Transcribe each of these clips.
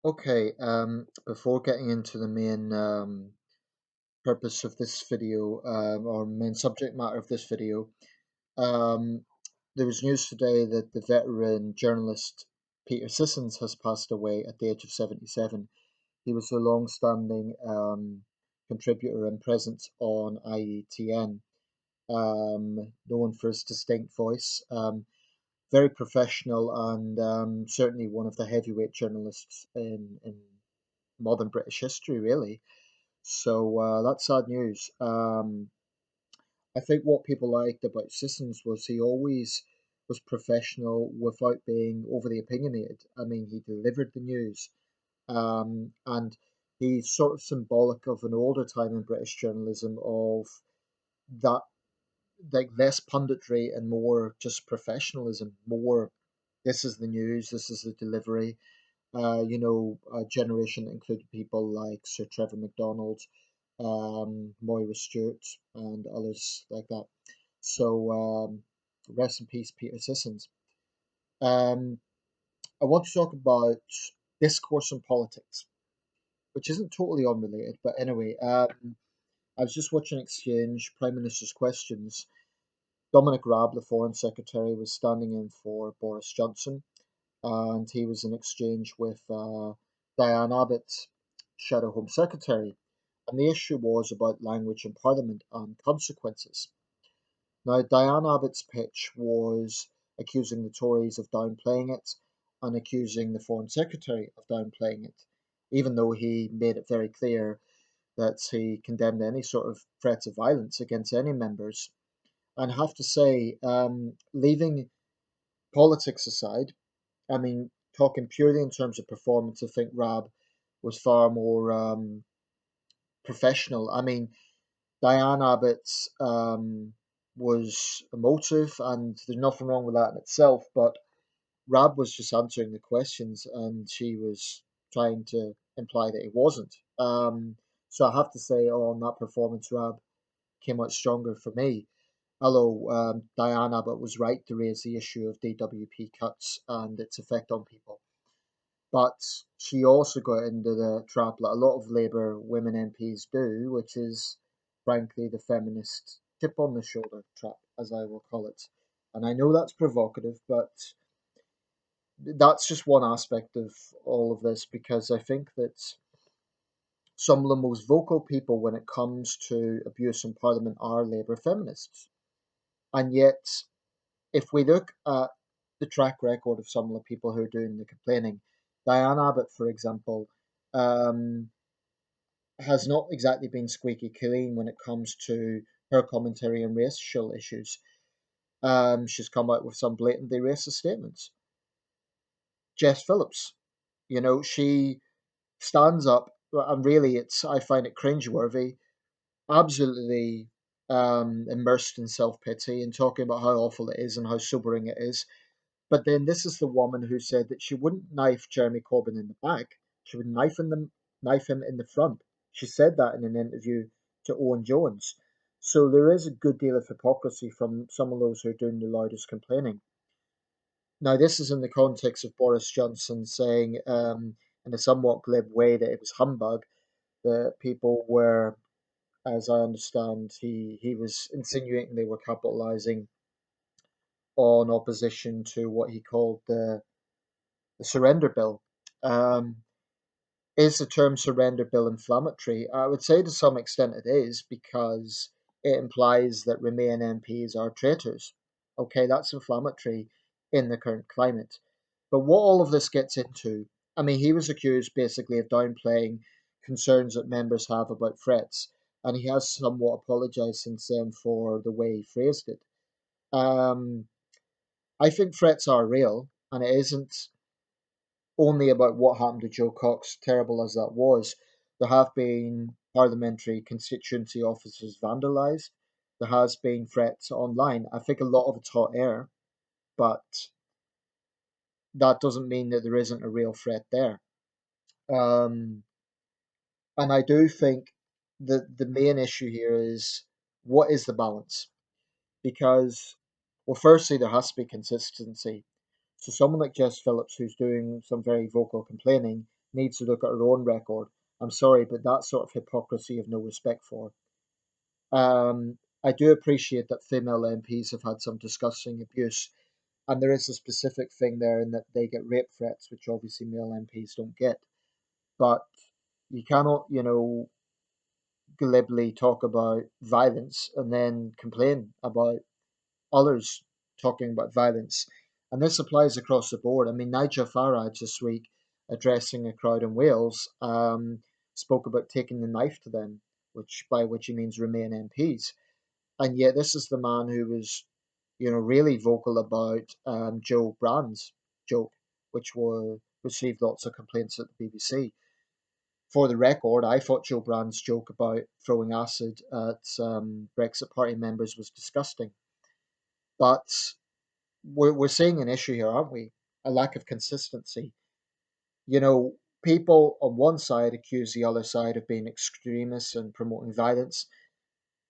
Okay, before getting into the main purpose of this video, or main subject matter of this video, um, there was news today that the veteran journalist Peter Sissons has passed away at the age of 77. He was a long-standing contributor and presence on IETN, known for his distinct voice, very professional, and certainly one of the heavyweight journalists in modern British history, really. So that's sad news. I think what people liked about Sissons was he always was professional without being overly opinionated. I mean, he delivered the news, and he's sort of symbolic of an older time in British journalism of that, like less punditry and more just professionalism. More, this is the news, this is the delivery. A generation that included people like Sir Trevor MacDonald, Moira Stewart, and others like that. So, rest in peace, Peter Sissons. Um, I want to talk about discourse and politics, which isn't totally unrelated, but anyway, I was just watching Exchange Prime Minister's Questions. Dominic Raab, the Foreign Secretary, was standing in for Boris Johnson, and he was in exchange with Diane Abbott, Shadow Home Secretary. And the issue was about language in Parliament and consequences. Now, Diane Abbott's pitch was accusing the Tories of downplaying it and accusing the Foreign Secretary of downplaying it, even though he made it very clear that he condemned any sort of threats of violence against any members. And I have to say, leaving politics aside, I mean, talking purely in terms of performance, I think Rab was far more professional. I mean, Diane Abbott's was emotive, and there's nothing wrong with that in itself. But Rab was just answering the questions, and she was trying to imply that he wasn't. So I have to say, on that performance, Rab came out stronger for me. Although Diane Abbott was right to raise the issue of DWP cuts and its effect on people. But she also got into the trap that a lot of Labour women MPs do, which is frankly the feminist chip on the shoulder trap, as I will call it. And I know that's provocative, but that's just one aspect of all of this because I think that some of the most vocal people when it comes to abuse in Parliament are Labour feminists. And yet, if we look at the track record of some of the people who are doing the complaining, Diane Abbott, for example, um, has not exactly been squeaky clean when it comes to her commentary on racial issues. She's come out with some blatantly racist statements. Jess Phillips, she stands up, and really, I find it cringeworthy, absolutely immersed in self pity and talking about how awful it is and how sobering it is. But then this is the woman who said that she wouldn't knife Jeremy Corbyn in the back. She would knife him in the front. She said that in an interview to Owen Jones. So there is a good deal of hypocrisy from some of those who are doing the loudest complaining. Now, this is in the context of Boris Johnson saying, in a somewhat glib way, that it was humbug, that people were, as I understand, he was insinuating they were capitalising on opposition to what he called the surrender bill. Um, is the term surrender bill inflammatory? I would say to some extent it is because it implies that Remain MPs are traitors. Okay, that's inflammatory in the current climate. But what all of this gets into, I mean, he was accused basically of downplaying concerns that members have about threats, and he has somewhat apologised since then for the way he phrased it. Um, I think threats are real, and it isn't only about what happened to Joe Cox, terrible as that was. There have been parliamentary constituency offices vandalised. There has been threats online. I think a lot of it's hot air, but that doesn't mean that there isn't a real threat there. Um, and I do think that the main issue here is what is the balance? Because, well, firstly, there has to be consistency. So someone like Jess Phillips, who's doing some very vocal complaining, needs to look at her own record. I'm sorry, but that sort of hypocrisy I have no respect for. I do appreciate that female MPs have had some disgusting abuse, and there is a specific thing there in that they get rape threats, which obviously male MPs don't get. But you cannot, glibly talk about violence and then complain about others talking about violence. And this applies across the board. I mean, Nigel Farage this week, addressing a crowd in Wales, spoke about taking the knife to them, which by which he means Remain MPs. And yet, this is the man who was, really vocal about Joe Brand's joke, which received lots of complaints at the BBC. For the record, I thought Joe Brand's joke about throwing acid at Brexit Party members was disgusting. But we're seeing an issue here, aren't we? A lack of consistency. You know, people on one side accuse the other side of being extremists and promoting violence,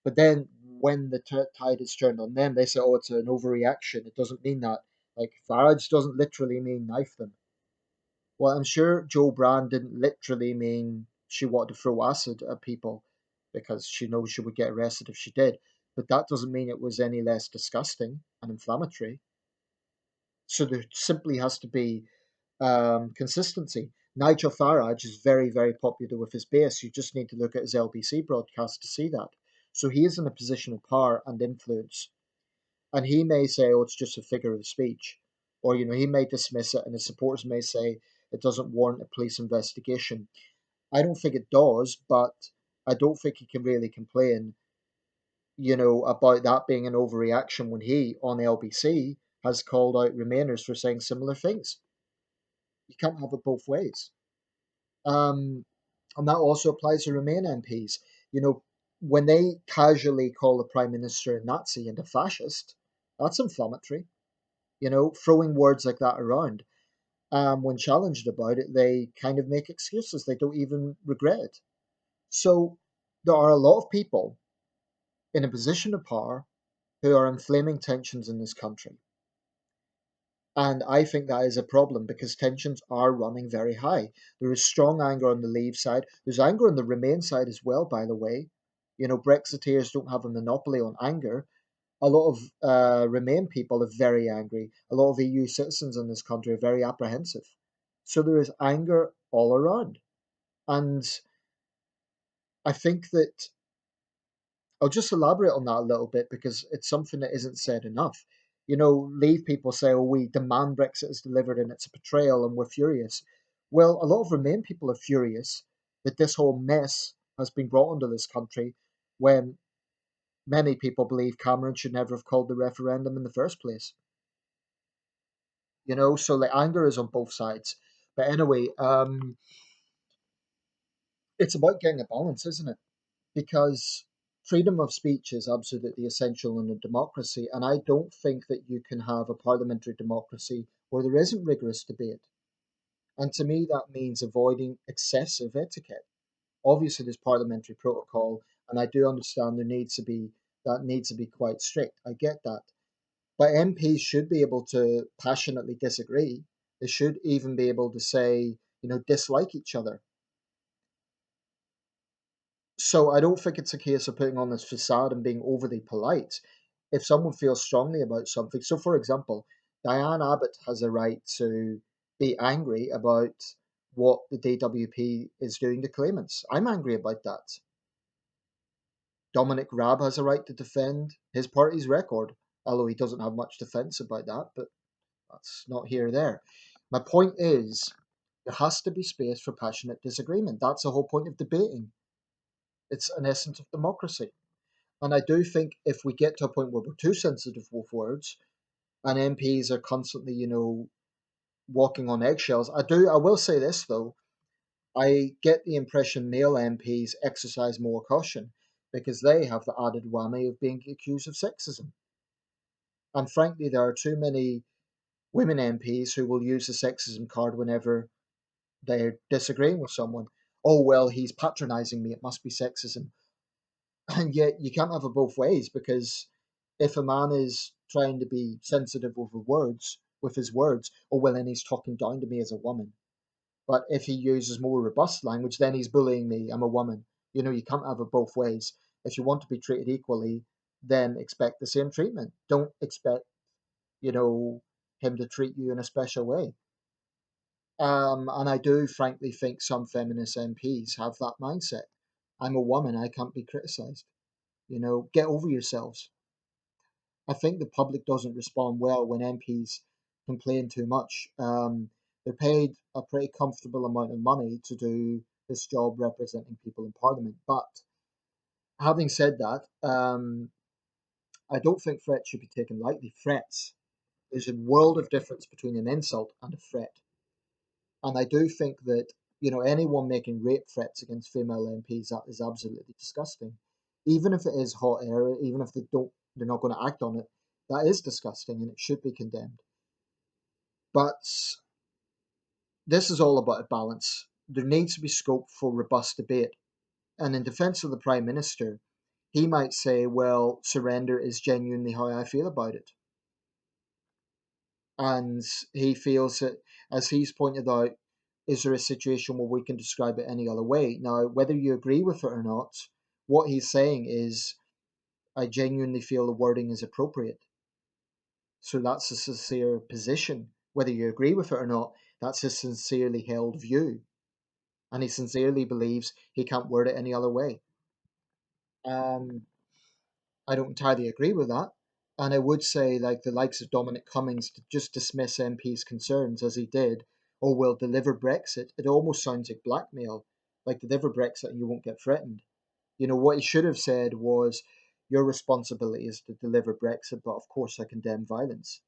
but then when the tide is turned on them, they say, "Oh, it's an overreaction. It doesn't mean that." Like Farage doesn't literally mean knife them. Well, I'm sure Joe Brand didn't literally mean she wanted to throw acid at people because she knows she would get arrested if she did. But that doesn't mean it was any less disgusting and inflammatory. So there simply has to be consistency. Nigel Farage is very, very popular with his base. You just need to look at his LBC broadcast to see that. So he is in a position of power and influence. And he may say, oh, it's just a figure of speech. Or, he may dismiss it, and his supporters may say it doesn't warrant a police investigation. I don't think it does, but I don't think he can really complain, about that being an overreaction when he, on LBC, has called out Remainers for saying similar things. You can't have it both ways. Um, and that also applies to Remain MPs. You know, when they casually call the Prime Minister a Nazi and a fascist, that's inflammatory. Throwing words like that around. When challenged about it, they kind of make excuses. They don't even regret it. So there are a lot of people in a position of power who are inflaming tensions in this country. And I think that is a problem because tensions are running very high. There is strong anger on the Leave side. There's anger on the Remain side as well, by the way. Brexiteers don't have a monopoly on anger. A lot of Remain people are very angry. A lot of EU citizens in this country are very apprehensive. So there is anger all around. And I think that I'll just elaborate on that a little bit because it's something that isn't said enough. Leave people say, oh, we demand Brexit is delivered and it's a betrayal and we're furious. Well, a lot of Remain people are furious that this whole mess has been brought into this country when many people believe Cameron should never have called the referendum in the first place. So the anger is on both sides. But anyway, it's about getting a balance, isn't it? Because freedom of speech is absolutely essential in a democracy, and I don't think that you can have a parliamentary democracy where there isn't rigorous debate. And to me, that means avoiding excessive etiquette. Obviously, there's parliamentary protocol, and I do understand that needs to be quite strict. I get that, but MPs should be able to passionately disagree. They should even be able to say, dislike each other. So I don't think it's a case of putting on this facade and being overly polite. If someone feels strongly about something, so for example, Diane Abbott has a right to be angry about what the DWP is doing to claimants. I'm angry about that. Dominic Raab has a right to defend his party's record, although he doesn't have much defence about that, but that's not here or there. My point is, there has to be space for passionate disagreement. That's the whole point of debating. It's an essence of democracy. And I do think if we get to a point where we're too sensitive with words and MPs are constantly, walking on eggshells, I will say this though, I get the impression male MPs exercise more caution because they have the added whammy of being accused of sexism. And frankly, there are too many women MPs who will use the sexism card whenever they're disagreeing with someone. Oh, well, he's patronising me, it must be sexism. And yet you can't have it both ways because if a man is trying to be sensitive with his words, oh well, then he's talking down to me as a woman. But if he uses more robust language, then he's bullying me. I'm a woman. You know, you can't have it both ways. If you want to be treated equally, then expect the same treatment. Don't expect, you know, him to treat you in a special way. And I do frankly think some feminist MPs have that mindset. I'm a woman, I can't be criticised. You know, get over yourselves. I think the public doesn't respond well when MPs complain too much. They're paid a pretty comfortable amount of money to do this job representing people in Parliament. But having said that, I don't think threats should be taken lightly. Threats, there's a world of difference between an insult and a threat. And I do think that, you know, anyone making rape threats against female MPs, that is absolutely disgusting. Even if it is hot air, even if they're not going to act on it, that is disgusting and it should be condemned. But this is all about a balance. There needs to be scope for robust debate. And in defense of the Prime Minister, he might say, well, surrender is genuinely how I feel about it. And he feels that, as he's pointed out, is there a situation where we can describe it any other way? Now, whether you agree with it or not, what he's saying is, I genuinely feel the wording is appropriate. So that's a sincere position. Whether you agree with it or not, that's a sincerely held view. And he sincerely believes he can't word it any other way. Um, I don't entirely agree with that. And I would say, like the likes of Dominic Cummings, to just dismiss MPs' concerns as he did, or will deliver Brexit, it almost sounds like blackmail. Like, deliver Brexit and you won't get threatened. You know, what he should have said was, your responsibility is to deliver Brexit, but of course I condemn violence.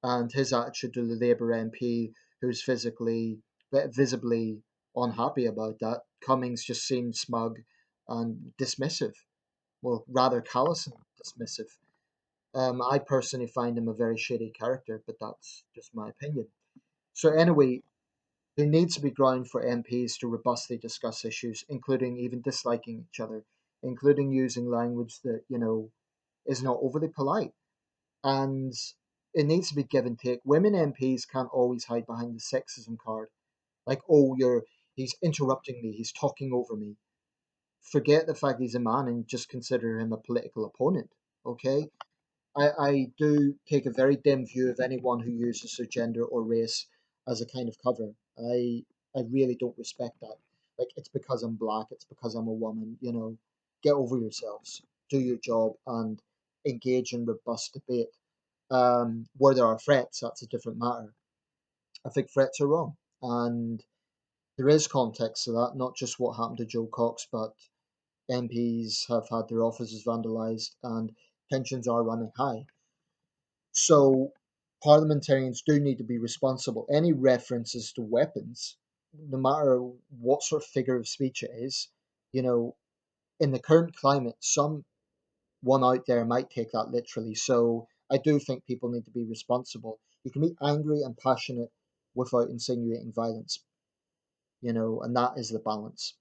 And his attitude to the Labour MP who's visibly unhappy about that, Cummings just seemed smug and dismissive. Well, rather callous and dismissive. I personally find him a very shady character, but that's just my opinion. So anyway, there needs to be ground for MPs to robustly discuss issues, including even disliking each other, including using language that, you know, is not overly polite. And it needs to be give and take. Women MPs can't always hide behind the sexism card. Like, oh, he's interrupting me, he's talking over me. Forget the fact he's a man and just consider him a political opponent. Okay? I do take a very dim view of anyone who uses their gender or race as a kind of cover. I really don't respect that. Like, it's because I'm black, it's because I'm a woman, you know. Get over yourselves, do your job, and engage in robust debate. Where there are threats, that's a different matter. I think threats are wrong, and there is context to that, not just what happened to Joe Cox, but MPs have had their offices vandalised, and tensions are running high. So parliamentarians do need to be responsible. Any references to weapons, no matter what sort of figure of speech it is, you know, in the current climate, someone out there might take that literally. So I do think people need to be responsible. You can be angry and passionate without insinuating violence, you know, and that is the balance.